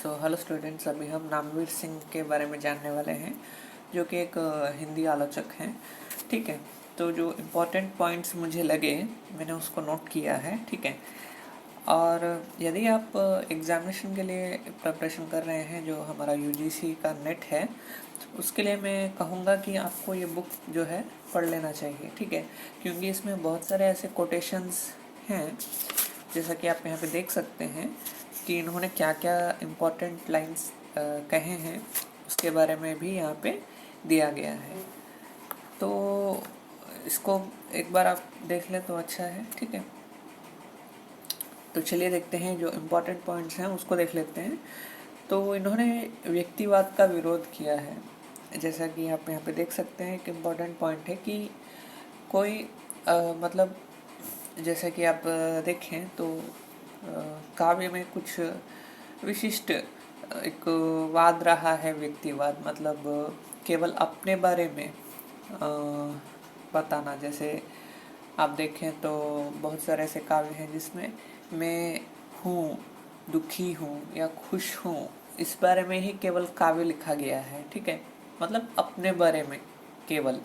Hello students, अभी हम नामवीर सिंह के बारे में जानने वाले हैं, जो कि एक हिंदी आलोचक हैं। ठीक है, तो जो इम्पोर्टेंट पॉइंट्स मुझे लगे मैंने उसको नोट किया है। ठीक है, और यदि आप एग्ज़ामिनेशन के लिए प्रिपरेशन कर रहे हैं, जो हमारा यूजीसी का नेट है, उसके लिए मैं कहूँगा कि आपको ये बुक जो है पढ़ लेना चाहिए। ठीक है, क्योंकि इसमें बहुत सारे ऐसे कोटेशंस हैं, जैसा कि आप यहाँ पे देख सकते हैं कि इन्होंने क्या क्या इम्पोर्टेंट लाइंस कहे हैं, उसके बारे में भी यहाँ पे दिया गया है। तो इसको एक बार आप देख लें तो अच्छा है। ठीक है, तो चलिए देखते हैं, जो इम्पोर्टेंट पॉइंट्स हैं उसको देख लेते हैं। तो इन्होंने व्यक्तिवाद का विरोध किया है। जैसा कि आप यहाँ पे देख सकते हैं, एक इम्पोर्टेंट पॉइंट है कि कोई मतलब जैसा कि आप देखें तो काव्य में कुछ विशिष्ट एक वाद रहा है, व्यक्तिवाद, मतलब केवल अपने बारे में बताना। जैसे आप देखें तो बहुत सारे ऐसे काव्य हैं जिसमें मैं हूँ, दुखी हूँ या खुश हूँ, इस बारे में ही केवल काव्य लिखा गया है। ठीक है, मतलब अपने बारे में केवल।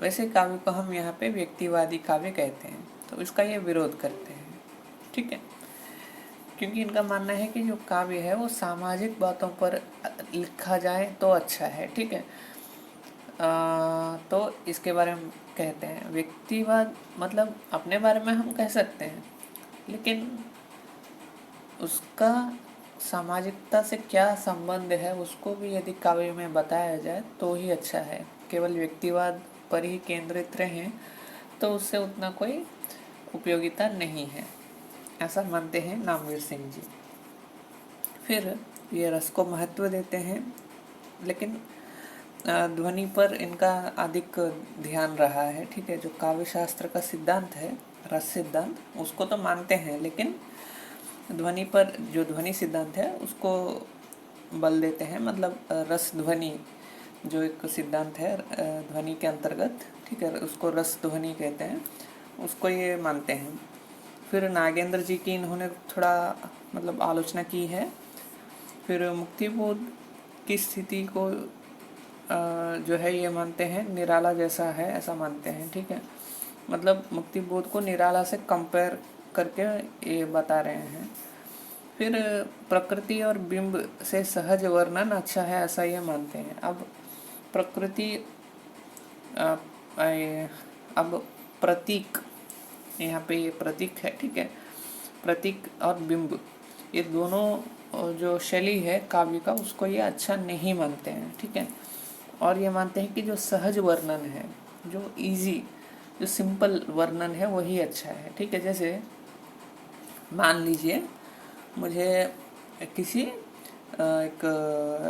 वैसे काव्य को हम यहाँ पे व्यक्तिवादी काव्य कहते हैं, तो इसका ये विरोध करते हैं। ठीक है, क्योंकि इनका मानना है कि जो काव्य है वो सामाजिक बातों पर लिखा जाए तो अच्छा है। ठीक है, तो इसके बारे में कहते हैं व्यक्तिवाद, मतलब अपने बारे में हम कह सकते हैं, लेकिन उसका सामाजिकता से क्या संबंध है उसको भी यदि काव्य में बताया जाए तो ही अच्छा है। केवल व्यक्तिवाद पर ही केंद्रित रहें तो उससे उतना कोई उपयोगिता नहीं है, ऐसा मानते हैं नामवीर सिंह जी। फिर ये रस को महत्व देते हैं, लेकिन ध्वनि पर इनका अधिक ध्यान रहा है। ठीक है, जो काव्य शास्त्र का सिद्धांत है, रस सिद्धांत, उसको तो मानते हैं, लेकिन ध्वनि पर जो ध्वनि सिद्धांत है उसको बल देते हैं। मतलब रस ध्वनि जो एक सिद्धांत है ध्वनि के अंतर्गत, ठीक है, उसको रस ध्वनि कहते हैं, उसको ये मानते हैं। फिर नागेंद्र जी की इन्होंने थोड़ा मतलब आलोचना की है। फिर मुक्तिबोध की स्थिति को जो है ये मानते हैं निराला जैसा है, ऐसा मानते हैं। ठीक है, मतलब मुक्तिबोध को निराला से कंपेयर करके ये बता रहे हैं। फिर प्रकृति और बिंब से सहज वर्णन अच्छा है, ऐसा ये मानते हैं। अब प्रकृति अब प्रतीक, यहाँ पे ये प्रतीक है। ठीक है, प्रतीक और बिंब, ये दोनों जो शैली है काव्य का, उसको ये अच्छा नहीं मानते हैं। ठीक है, और ये मानते हैं कि जो सहज वर्णन है, जो इजी, जो सिंपल वर्णन है, वही अच्छा है। ठीक है, जैसे मान लीजिए मुझे किसी एक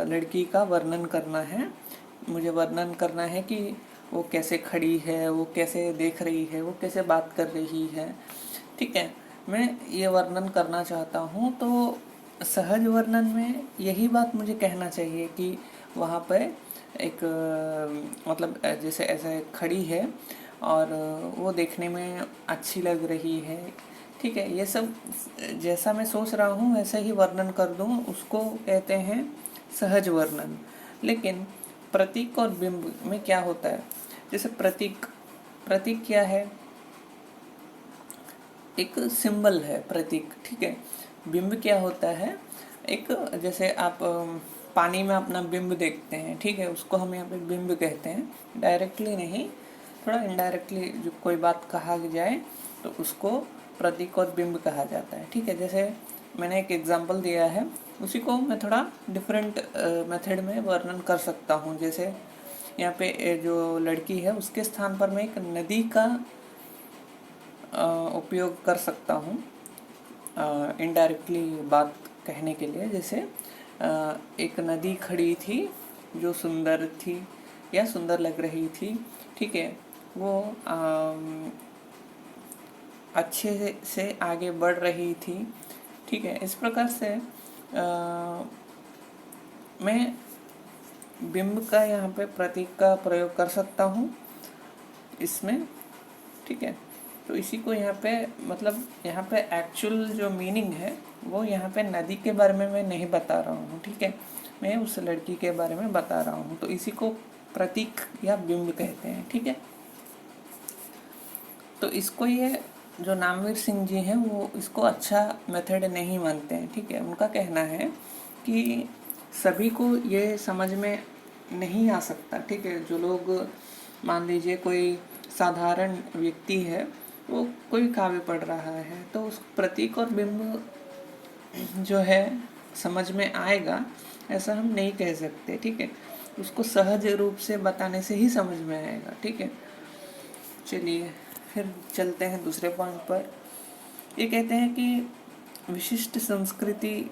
लड़की का वर्णन करना है, मुझे वर्णन करना है कि वो कैसे खड़ी है, वो कैसे देख रही है, वो कैसे बात कर रही है। ठीक है, मैं ये वर्णन करना चाहता हूँ, तो सहज वर्णन में यही बात मुझे कहना चाहिए कि वहाँ पर एक मतलब जैसे ऐसे खड़ी है और वो देखने में अच्छी लग रही है। ठीक है, ये सब जैसा मैं सोच रहा हूँ वैसे ही वर्णन कर दूँ, उसको कहते हैं सहज वर्णन। लेकिन प्रतीक और बिंब में क्या होता है, जैसे प्रतीक, प्रतीक क्या है, एक सिंबल है प्रतीक। ठीक है, बिंब क्या होता है, एक जैसे आप पानी में अपना बिंब देखते हैं, ठीक है, उसको हम यहाँ पे बिंब कहते हैं। डायरेक्टली नहीं, थोड़ा इनडायरेक्टली जो कोई बात कहा जाए तो उसको प्रतीक और बिंब कहा जाता है। ठीक है, जैसे मैंने एक एग्जांपल दिया है, उसी को मैं थोड़ा डिफरेंट मेथड में वर्णन कर सकता हूँ। जैसे यहाँ पे जो लड़की है उसके स्थान पर मैं एक नदी का उपयोग कर सकता हूँ इनडायरेक्टली बात कहने के लिए। जैसे एक नदी खड़ी थी जो सुंदर थी या सुंदर लग रही थी। ठीक है, वो अच्छे से आगे बढ़ रही थी। ठीक है, इस प्रकार से मैं बिंब का यहाँ पे प्रतीक का प्रयोग कर सकता हूँ इसमें। ठीक है, तो इसी को यहाँ पे मतलब यहाँ पे एक्चुअल जो मीनिंग है वो यहाँ पे नदी के बारे में मैं नहीं बता रहा हूँ, ठीक है, मैं उस लड़की के बारे में बता रहा हूँ। तो इसी को प्रतीक या बिंब कहते हैं, ठीक है। तो इसको ये जो नामवीर सिंह जी हैं वो इसको अच्छा मेथड नहीं मानते हैं, ठीक है। उनका कहना है कि सभी को ये समझ में नहीं आ सकता, ठीक है। जो लोग मान लीजिए कोई साधारण व्यक्ति है, वो कोई काव्य पढ़ रहा है, तो उस प्रतीक और बिंब जो है समझ में आएगा ऐसा हम नहीं कह सकते, ठीक है। उसको सहज रूप से बताने से ही समझ में आएगा, ठीक है। चलिए फिर चलते हैं दूसरे पॉइंट पर। ये कहते हैं कि विशिष्ट संस्कृति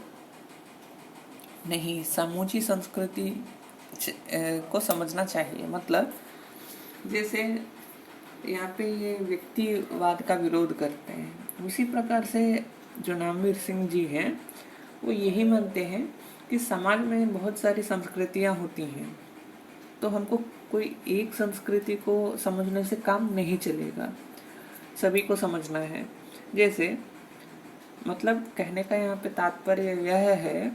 नहीं, समूची संस्कृति को समझना चाहिए। मतलब जैसे यहाँ पे ये व्यक्तिवाद का विरोध करते हैं, उसी प्रकार से जो नामवीर सिंह जी हैं वो यही मानते हैं कि समाज में बहुत सारी संस्कृतियाँ होती हैं, तो हमको कोई एक संस्कृति को समझने से काम नहीं चलेगा, सभी को समझना है। जैसे मतलब कहने का यहाँ पे तात्पर्य यह है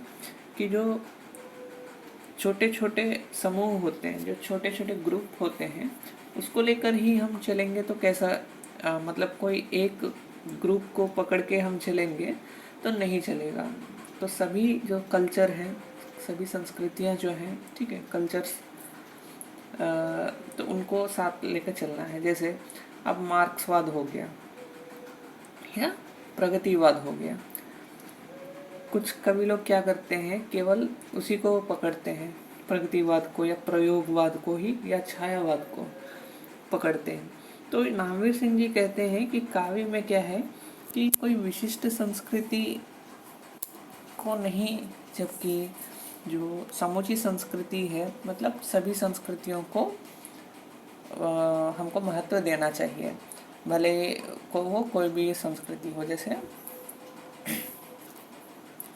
कि जो छोटे छोटे समूह होते हैं, जो छोटे छोटे ग्रुप होते हैं, उसको लेकर ही हम चलेंगे तो कैसा मतलब कोई एक ग्रुप को पकड़ के हम चलेंगे तो नहीं चलेगा। तो सभी जो कल्चर हैं, सभी संस्कृतियाँ जो हैं, ठीक है, कल्चर्स, तो उनको साथ लेकर चलना है। जैसे अब मार्क्सवाद हो गया या प्रगतिवाद हो गया, कुछ कवि लोग क्या करते हैं, केवल उसी को पकड़ते हैं, प्रगतिवाद को या प्रयोगवाद को ही या छायावाद को पकड़ते हैं। तो नामवीर सिंह जी कहते हैं कि काव्य में क्या है कि कोई विशिष्ट संस्कृति को नहीं, जबकि जो समूची संस्कृति है मतलब सभी संस्कृतियों को हमको महत्व देना चाहिए, भले को वो कोई भी संस्कृति हो। जैसे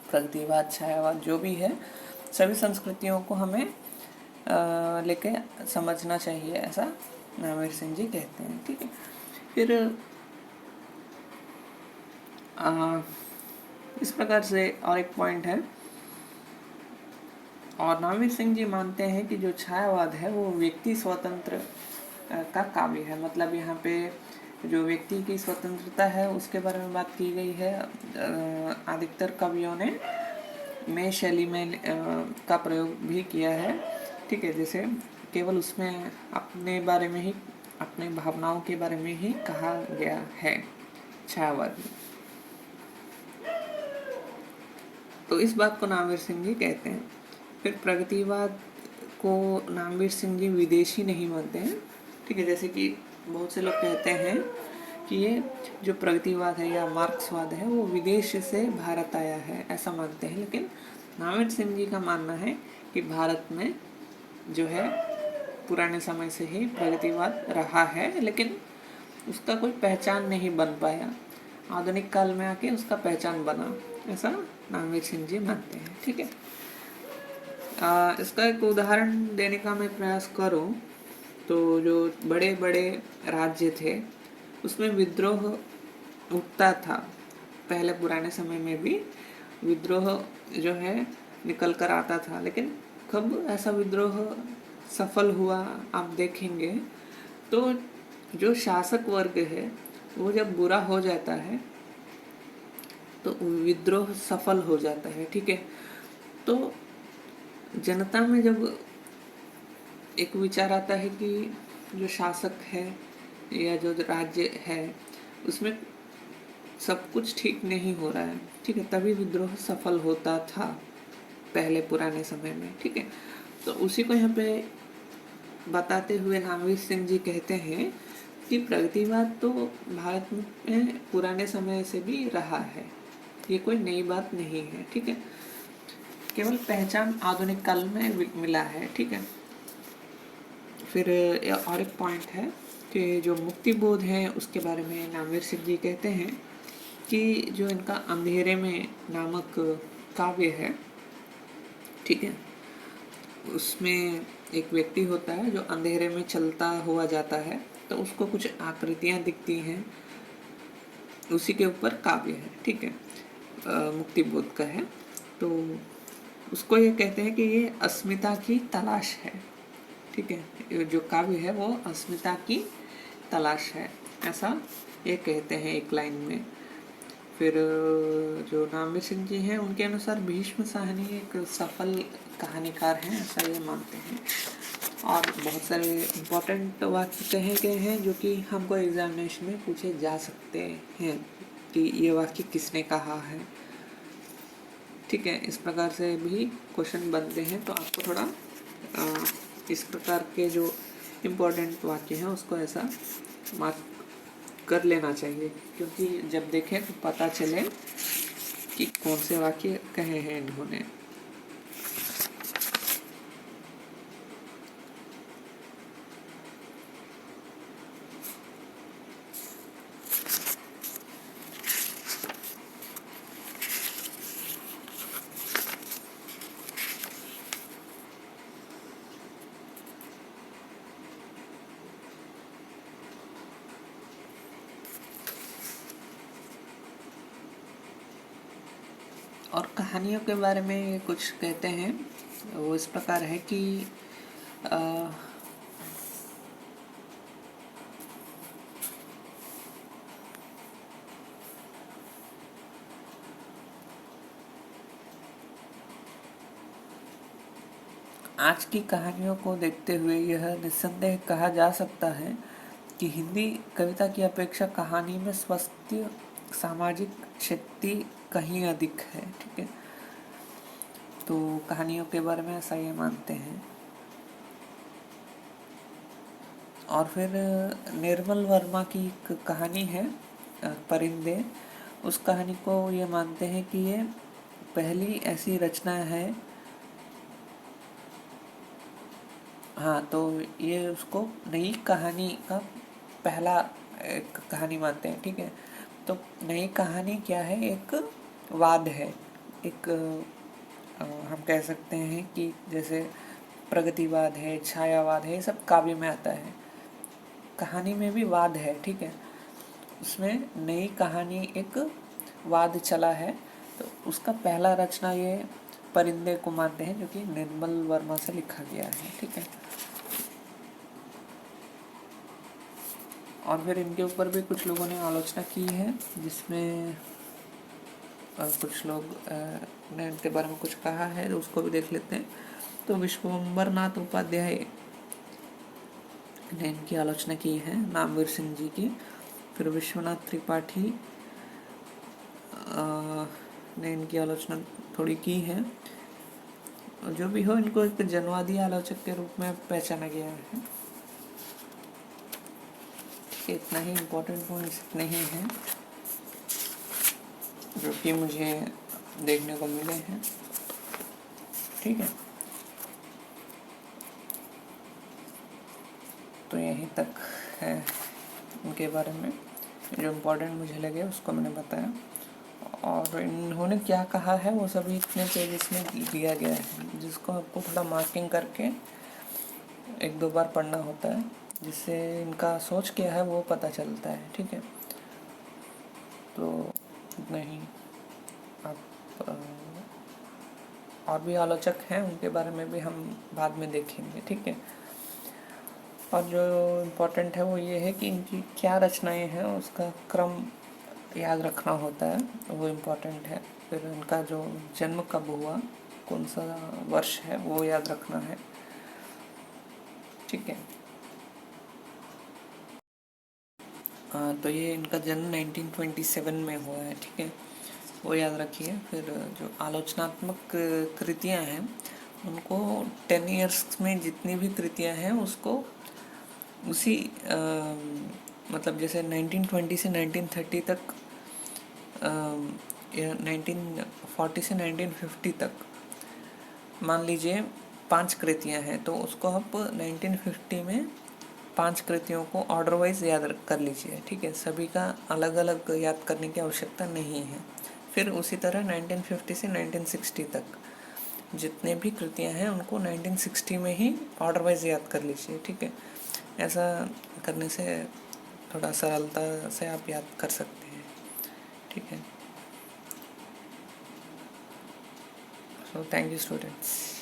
प्रगतिवाद, छायावाद जो भी है, सभी संस्कृतियों को हमें लेके समझना चाहिए, ऐसा नामवीर सिंह जी कहते हैं, ठीक है। फिर इस प्रकार से और एक पॉइंट है, और नामवीर सिंह जी मानते हैं कि जो छायावाद है वो व्यक्ति स्वतंत्र का काव्य है। मतलब यहाँ पे जो व्यक्ति की स्वतंत्रता है उसके बारे में बात की गई है। अधिकतर कवियों ने मैं शैली में का प्रयोग भी किया है, ठीक है। जैसे केवल उसमें अपने बारे में ही, अपने भावनाओं के बारे में ही कहा गया है छायावाद में। तो इस बात को नामवीर सिंह जी कहते हैं। फिर प्रगतिवाद को नामवीर सिंह जी विदेशी नहीं मानते हैं, ठीक है। जैसे कि बहुत से लोग कहते हैं कि ये जो प्रगतिवाद है या मार्क्सवाद है वो विदेश से भारत आया है, ऐसा मानते हैं। लेकिन नामवीर सिंह जी का मानना है कि भारत में जो है पुराने समय से ही प्रगतिवाद रहा है, लेकिन उसका कोई पहचान नहीं बन पाया, आधुनिक काल में आके उसका पहचान बना, ऐसा नामवीर सिंह जी मानते हैं, ठीक है। इसका एक उदाहरण देने का मैं प्रयास करूं तो जो बड़े बड़े राज्य थे उसमें विद्रोह उठता था। पहले पुराने समय में भी विद्रोह जो है निकल कर आता था, लेकिन कब ऐसा विद्रोह सफल हुआ आप देखेंगे तो जो शासक वर्ग है वो जब बुरा हो जाता है तो विद्रोह सफल हो जाता है, ठीक है। तो जनता में जब एक विचार आता है कि जो शासक है या जो राज्य है उसमें सब कुछ ठीक नहीं हो रहा है, ठीक है, तभी विद्रोह सफल होता था पहले पुराने समय में, ठीक है। तो उसी को यहाँ पे बताते हुए नामवीर सिंह जी कहते हैं कि प्रगतिवाद तो भारत में पुराने समय से भी रहा है, ये कोई नई बात नहीं है, ठीक है, केवल पहचान आधुनिक काल में मिला है, ठीक है। फिर और एक पॉइंट है कि जो मुक्ति बोध है उसके बारे में नामवीर सिंह जी कहते हैं कि जो इनका अंधेरे में नामक काव्य है, ठीक है, उसमें एक व्यक्ति होता है जो अंधेरे में चलता हुआ जाता है, तो उसको कुछ आकृतियाँ दिखती हैं, उसी के ऊपर काव्य है, ठीक है, मुक्तिबोध का है। तो उसको ये कहते हैं कि ये अस्मिता की तलाश है, ठीक है, ये जो काव्य है वो अस्मिता की तलाश है, ऐसा ये कहते हैं एक लाइन में। फिर जो नामवीर सिंह जी हैं उनके अनुसार भीष्म साहनी एक सफल कहानीकार हैं, ऐसा ये मानते हैं। और बहुत सारे इम्पोर्टेंट वाक्य कहे गए हैं जो कि हमको एग्जामिनेशन में पूछे जा सकते हैं कि ये वाक्य किसने कहा है, ठीक है। इस प्रकार से भी क्वेश्चन बनते हैं। तो आपको थोड़ा इस प्रकार के जो इम्पोर्टेंट वाक्य हैं उसको ऐसा मार्क कर लेना चाहिए, क्योंकि जब देखें तो पता चले कि कौन से वाक्य कहे हैं इन्होंने। और कहानियों के बारे में कुछ कहते हैं, वो इस प्रकार है कि आज की कहानियों को देखते हुए यह निस्संदेह कहा जा सकता है कि हिंदी कविता की अपेक्षा कहानी में स्वास्थ्य सामाजिक शक्ति कहीं अधिक है, ठीक है। तो कहानियों के बारे में ऐसा ये मानते हैं। और फिर निर्मल वर्मा की एक कहानी है परिंदे, उस कहानी को ये मानते हैं कि ये पहली ऐसी रचना है, हाँ, तो ये उसको नई कहानी का पहला एक कहानी मानते हैं, ठीक है। तो नई कहानी क्या है, एक वाद है, एक हम कह सकते हैं कि जैसे प्रगतिवाद है, छायावाद है, ये सब काव्य में आता है। कहानी में भी वाद है, ठीक है, उसमें नई कहानी एक वाद चला है। तो उसका पहला रचना ये परिंदे को मानते हैं, जो कि निर्मल वर्मा से लिखा गया है, ठीक है। और फिर इनके ऊपर भी कुछ लोगों ने आलोचना की है, जिसमें कुछ लोग ने इनके बारे में कुछ कहा है, तो उसको भी देख लेते हैं। तो विश्वम्बर नाथ उपाध्याय ने इनकी आलोचना की है, नामवीर सिंह जी की। फिर विश्वनाथ त्रिपाठी ने इनकी आलोचना थोड़ी की है। जो भी हो, इनको एक जनवादी आलोचक के रूप में पहचाना गया है। इतना ही इम्पोर्टेंट पॉइंट्स इतने ही हैं जो कि मुझे देखने को मिले हैं, ठीक है। तो यहीं तक है उनके बारे में, जो इम्पोर्टेंट मुझे लगे उसको मैंने बताया। और इन्होंने क्या कहा है वो सभी इतने पेजेस में दिया गया है, जिसको आपको थोड़ा मार्किंग करके एक दो बार पढ़ना होता है, जिससे इनका सोच क्या है वो पता चलता है, ठीक है। तो नहीं, आप और भी आलोचक हैं, उनके बारे में भी हम बाद में देखेंगे, ठीक है। और जो इम्पोर्टेंट है वो ये है कि इनकी क्या रचनाएं हैं उसका क्रम याद रखना होता है, वो इम्पोर्टेंट है। फिर इनका जो जन्म कब हुआ, कौन सा वर्ष है, वो याद रखना है, ठीक है। तो ये इनका जन्म 1927 में हुआ है, ठीक है, वो याद रखिए। फिर जो आलोचनात्मक कृतियाँ हैं उनको 10 ईयर्स में जितनी भी कृतियाँ हैं उसको उसी मतलब जैसे 1920 से 1930 तक, 1940 से 1950 तक मान लीजिए 5 कृतियाँ हैं, तो उसको आप 1950 में 5 कृतियों को ऑर्डर वाइज याद कर लीजिए, ठीक है। सभी का अलग अलग याद करने की आवश्यकता नहीं है। फिर उसी तरह 1950 से 1960 तक जितने भी कृतियाँ हैं उनको 1960 में ही ऑर्डर वाइज याद कर लीजिए, ठीक है। ऐसा करने से थोड़ा सरलता से आप याद कर सकते हैं। ठीक है। So thank you students.